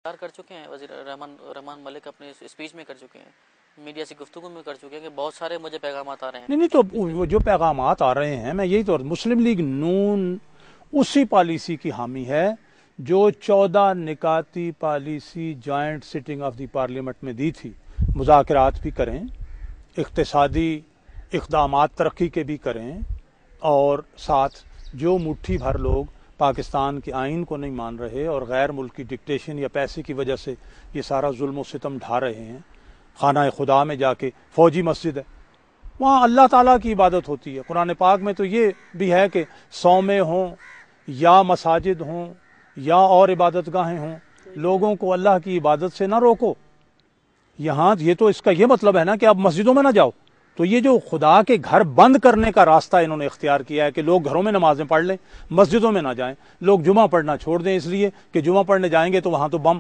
کر چکے ہیں وزیر رحمان ملک اپنے اسپیچ میں کر چکے ہیں، میڈیا سے گفتگو میں کر چکے ہیں کہ بہت سارے مجھے پیغامات آ رہے ہیں۔ نہیں تو وہ جو پیغامات آ رہے ہیں، میں یہی تو مسلم لیگ نون اسی پالیسی کی حامی ہے جو 14 نکاتی policy joint sitting of the parliament میں دی تھی۔ مذاکرات بھی کریں، اقتصادی اقدامات ترقی کے بھی کریں، اور ساتھ جو مٹھی بھر لوگ پاکستان کے آئین کو نہیں مان رہے اور غیر ملکی ڈکٹیشن یا پیسے کی وجہ سے یہ سارا ظلم و ستم ڈھا رہے ہیں، خانہ خدا میں جا کے فوجی مسجد ہے، وہاں اللہ تعالیٰ کی عبادت ہوتی ہے۔ قرآن پاک میں تو یہ بھی ہے کہ صومعے ہوں یا مساجد ہوں یا اور عبادت گاہیں ہوں، لوگوں کو اللہ کی عبادت سے نہ روکو۔ یہاں یہ تو اس کا یہ مطلب ہے نا کہ اب مسجدوں میں نہ جاؤ۔ تو یہ جو خدا کے گھر بند کرنے کا راستہ انہوں نے اختیار کیا ہے کہ لوگ گھروں میں نمازیں پڑھ لیں، مسجدوں میں نہ جائیں، لوگ جمعہ پڑھنا چھوڑ دیں اس لیے کہ جمعہ پڑھنے جائیں گے تو وہاں تو بم،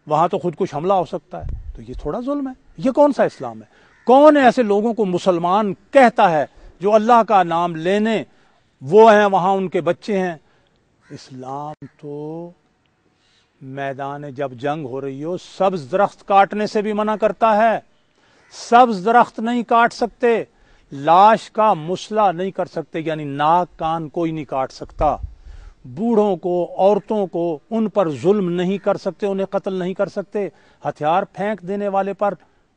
وہاں تو خود کش حملہ ہو سکتا ہے۔ تو یہ تھوڑا ظلم ہے؟ یہ کون سا اسلام ہے؟ کون ایسے لوگوں کو مسلمان کہتا ہے جو اللہ کا نام لینے وہ ہیں وہاں ان کے بچے ہیں؟ اسلام تو میدان جب جنگ ہو رہی ہو سبز درخت کاٹنے سے بھی منع کرتا ہے۔ سبز درخت نہیں کاٹ سکتے، لاش کا مسئلہ نہیں کر سکتے، یعنی ناک کان کوئی نہیں کاٹ سکتا، بوڑھوں کو عورتوں کو ان پر ظلم نہیں کر سکتے، انہیں قتل نہیں کر سکتے، ہتھیار پھینک دینے والے پر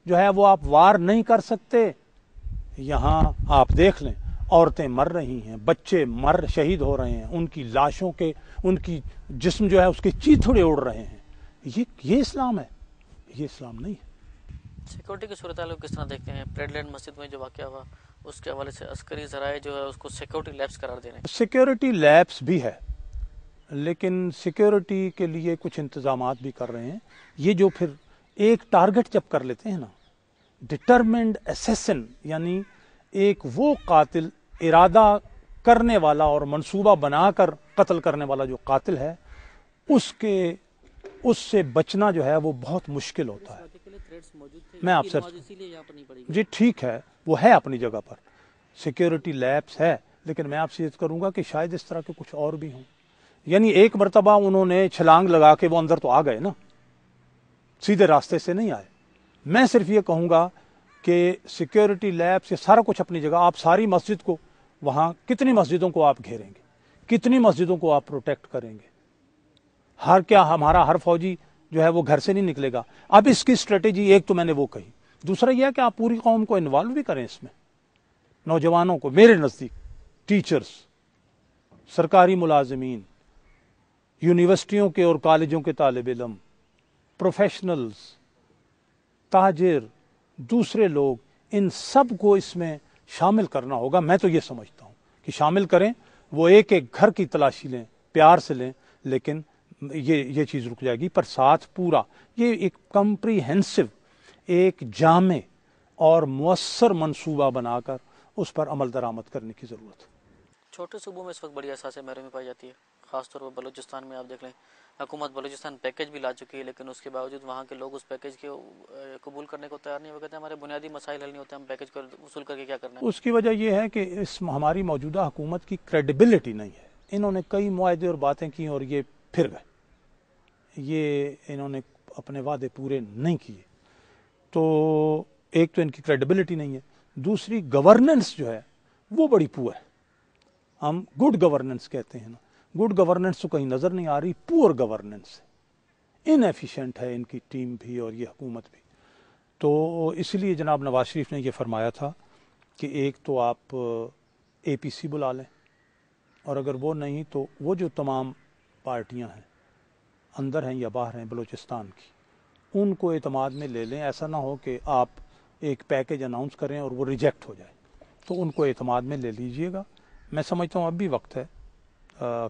جو ہے وہ آپ وار نہیں کر سکتے۔ یہاں آپ دیکھ لیں، عورتیں مر رہی ہیں، بچے شہید ہو رہے ہیں، ان کی لاشوں کے ان کی جسم جو ہے اس کے چیتھڑے اڑ رہے ہیں۔ یہ اسلام ہے؟ یہ اسلام نہیں ہے۔ سیکورٹی کی صورتحال کو کس طرح دیکھتے ہیں؟ پریڈ لینڈ مسجد میں جو واقعہ ہوا اس کے حوالے سے عسکری ذرائع جو ہے اس کو سیکورٹی لیپس قرار دے رہے ہیں۔ سیکورٹی لیپس بھی ہے، لیکن سیکورٹی کے لیے کچھ انتظامات بھی کر رہے ہیں۔ یہ جو پھر ایک ٹارگٹ جب کر لیتے ہیں نا، ڈٹرمنڈ اسیسن، یعنی ایک وہ قاتل، ارادہ کرنے والا اور منصوبہ بنا کر قتل کرنے والا جو قاتل ہے، اس سے بچنا جو ہے وہ بہت مشکل ہوتا ہے۔ میں آپ سے جی ٹھیک ہے، وہ ہے اپنی جگہ پر، سیکورٹی لیپس ہے، لیکن میں آپ سے یہ کروں گا کہ شاید اس طرح کے کچھ اور بھی ہوں۔ یعنی ایک مرتبہ انہوں نے چھلانگ لگا کے وہ اندر تو آ گئے نا، سیدھے راستے سے نہیں آئے۔ میں صرف یہ کہوں گا کہ سیکورٹی لیبس یہ سارا کچھ اپنی جگہ، آپ ساری مسجد کو، وہاں کتنی مسجدوں کو آپ گھیریں گے، کتنی مسجدوں کو آپ پروٹیکٹ کریں گے؟ ہمارا ہر فوجی جو ہے وہ گھر سے نہیں نکلے گا۔ اب اس کی اسٹریٹجی ایک تو میں نے وہ کہی، دوسرا یہ ہے کہ آپ پوری قوم کو انوالو بھی کریں اس میں، نوجوانوں کو، میرے نزدیک ٹیچرز، سرکاری ملازمین، یونیورسٹیوں کے اور کالجوں کے طالب علم، پروفیشنلز، تاجر، دوسرے لوگ، ان سب کو اس میں شامل کرنا ہوگا۔ میں تو یہ سمجھتا ہوں کہ شامل کریں، وہ ایک ایک گھر کی تلاشی لیں، پیار سے لیں، لیکن یہ چیز رک جائے گی، پر ساتھ پورا یہ ایک کمپریہنسو، ایک جامع اور مؤثر منصوبہ بنا کر اس پر عمل درآمد کرنے کی ضرورت ہے۔ چھوٹے صوبوں میں اس وقت بڑی احساس محرومی پائی جاتی ہے، خاص طور پر بلوچستان میں۔ آپ دیکھ لیں، حکومت بلوچستان پیکیج بھی لا چکی ہے، لیکن اس کے باوجود وہاں کے لوگ اس پیکیج کے قبول کرنے کو تیار نہیں۔ وہ کہتے ہیں ہمارے بنیادی مسائل حل نہیں ہوتے، ہم پیکیج کو وصول کر کے کیا کرنا ہے۔ اس کی وجہ یہ ہے کہ ہماری موجودہ حکومت کی کریڈیبلٹی نہیں ہے۔ انہوں نے کئی معاہدے اور باتیں کی اور یہ پھر گئے، انہوں نے اپنے وعدے پورے نہیں کیے۔ تو ایک تو ان کی کریڈیبلٹی نہیں ہے، دوسری گورننس جو ہے وہ بڑی پور ہے۔ ہم گڈ گورننس کہتے ہیں نا، گڈ گورننس تو کہیں نظر نہیں آ رہی، پور گورننس، ان ایفیشینٹ ہے ان کی ٹیم بھی اور یہ حکومت بھی۔ تو اس لیے جناب نواز شریف نے یہ فرمایا تھا کہ ایک تو آپ اے پی سی بلا لیں، اور اگر وہ نہیں تو وہ جو تمام پارٹیاں ہیں اندر ہیں یا باہر ہیں بلوچستان کی، ان کو اعتماد میں لے لیں۔ ایسا نہ ہو کہ آپ ایک پیکیج اناؤنس کریں اور وہ ریجیکٹ ہو جائے، تو ان کو اعتماد میں لے لیجئے گا۔ میں سمجھتا ہوں اب بھی وقت ہے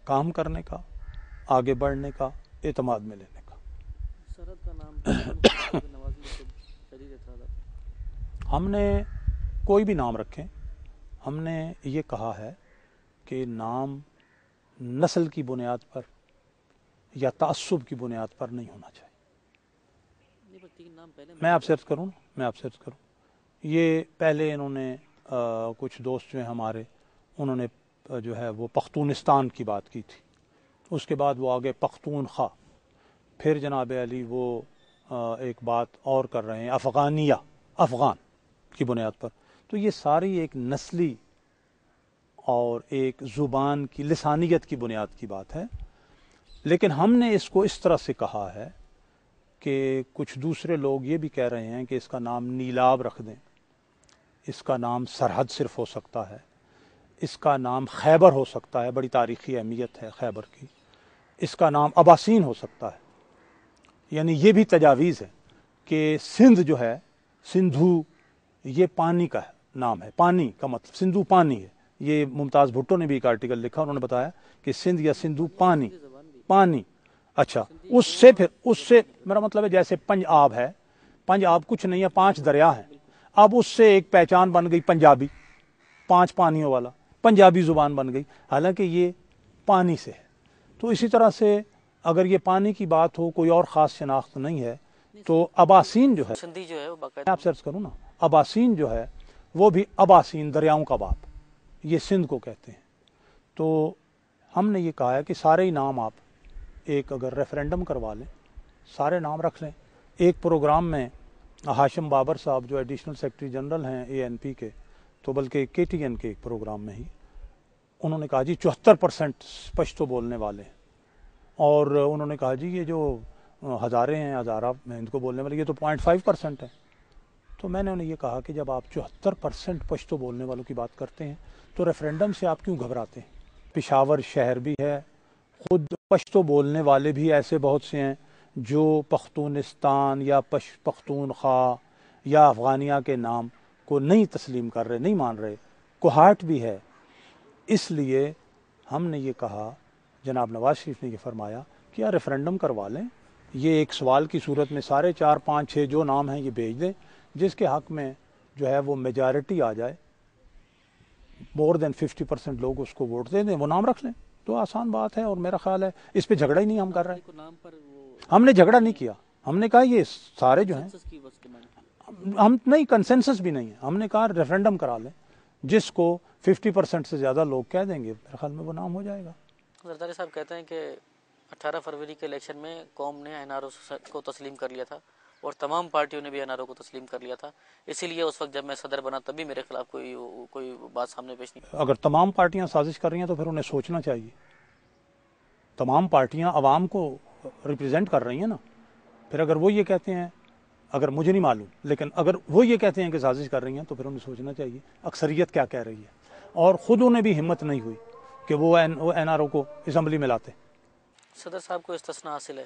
کام کرنے کا، آگے بڑھنے کا، اعتماد میں لینے کا۔ سرحد کا نام ہم نے کوئی بھی نام رکھیں، ہم نے یہ کہا ہے کہ نام نسل کی بنیاد پر یا تعصب کی بنیاد پر نہیں ہونا چاہیے۔ میں آپ سے عرض کروں، یہ پہلے انہوں نے کچھ دوست جو ہیں ہمارے، انہوں نے جو ہے وہ پختونستان کی بات کی تھی، اس کے بعد وہ آگے پختونخوا، پھر جناب علی وہ ایک بات اور کر رہے ہیں افغانیہ، افغان کی بنیاد پر. تو یہ ساری ایک نسلی اور ایک زبان کی لسانیت کی بنیاد کی بات ہے. لیکن ہم نے اس کو اس طرح سے کہا ہے کہ کچھ دوسرے لوگ یہ بھی کہہ رہے ہیں کہ اس کا نام نیلاب رکھ دیں، اس کا نام سرحد صرف ہو سکتا ہے، اس کا نام خیبر ہو سکتا ہے، بڑی تاریخی اہمیت ہے خیبر کی، اس کا نام اباسین ہو سکتا ہے. یعنی یہ بھی تجاویز ہے کہ سندھ جو ہے، سندھو، یہ پانی کا نام ہے، پانی کا مطلب سندھو پانی ہے. یہ ممتاز بھٹو نے بھی ایک آرٹیکل لکھا، انہوں نے بتایا کہ سندھ یا سندھو پانی، پانی. اچھا، اس سے میرا مطلب ہے جیسے پنج آب ہے، پنج آب کچھ نہیں ہے، 5 دریا ہیں. اب اس سے ایک پہچان بن گئی پنجابی، 5 پانیوں والا، پنجابی زبان بن گئی، حالانکہ یہ پانی سے ہے. تو اسی طرح سے اگر یہ پانی کی بات ہو، کوئی اور خاص شناخت نہیں ہے، تو اباسین جو ہے، سندھی جو ہے وہ میں باقاعدہ آپ سرچ کروں نا، اباسین جو ہے وہ بھی اباسین، دریاؤں کا باپ، یہ سندھ کو کہتے ہیں. تو ہم نے یہ کہا ہے کہ سارے ہی نام آپ ایک اگر ریفرینڈم کروا لیں، سارے نام رکھ لیں. ایک پروگرام میں ہاشم بابر صاحب جو ایڈیشنل سیکرٹری جنرل ہیں ANP کے، تو بلکہ KTN کے ایک پروگرام میں ہی انہوں نے کہا جی 74% پشتو بولنے والے ہیں، اور انہوں نے کہا جی یہ جو ہزارے ہیں، ہزارہ میں ان کو بولنے والے، یہ تو 0.5% ہے. تو میں نے انہیں یہ کہا کہ جب آپ 74% پشتو بولنے والوں کی بات کرتے ہیں تو ریفرینڈم سے آپ کیوں گھبراتے ہیں؟ پشاور شہر بھی ہے، خود پشتو بولنے والے بھی ایسے بہت سے ہیں جو پختونستان یا پختونخوا یا افغانیہ کے نام کو نہیں تسلیم کر رہے، نہیں مان رہے. کوہاٹ بھی ہے. اس لیے ہم نے یہ کہا، جناب نواز شریف نے یہ فرمایا کہ یار ریفرینڈم کروا لیں، یہ ایک سوال کی صورت میں سارے 4 5 6 جو نام ہیں یہ بھیج دیں، جس کے حق میں جو ہے وہ میجارٹی آ جائے، مور دین 50% لوگ اس کو ووٹ دے دیں، وہ نام رکھ لیں. تو آسان بات ہے، اور میرا خیال ہے اس پہ جھگڑا ہی نہیں ہم کر رہے. نام پر وہ ہم نے جھگڑا نہیں کیا، ہم نے کہا یہ سارے جو ہیں، کی بس ڈیمانڈ کی. ہم نہیں، کنسنسس بھی نہیں ہے، ہم نے کہا ریفرینڈم کرا لیں، جس کو 50% سے زیادہ لوگ کہہ دیں گے، میرے خیال میں وہ نام ہو جائے گا. زرداری صاحب کہتے ہیں کہ 18 فروری کے الیکشن میں قوم نے NRO کو تسلیم کر لیا تھا، اور تمام پارٹیوں نے بھی NRO کو تسلیم کر لیا تھا، اسی لیے اس وقت جب میں صدر بنا تب بھی میرے خلاف کوئی بات سامنے پیش نہیں. اگر تمام پارٹیاں سازش کر رہی ہیں تو پھر انہیں سوچنا چاہیے. تمام پارٹیاں عوام کو ریپرزینٹ کر رہی ہیں نا. پھر اگر وہ یہ کہتے ہیں، اگر مجھے نہیں معلوم، لیکن اگر وہ یہ کہتے ہیں کہ سازش کر رہی ہیں تو پھر انہیں سوچنا چاہیے اکثریت کیا کہہ رہی ہے. اور خود انہیں بھی ہمت نہیں ہوئی کہ وہ NRO کو اسمبلی میں لاتے. صدر صاحب کو استثناء حاصل ہے.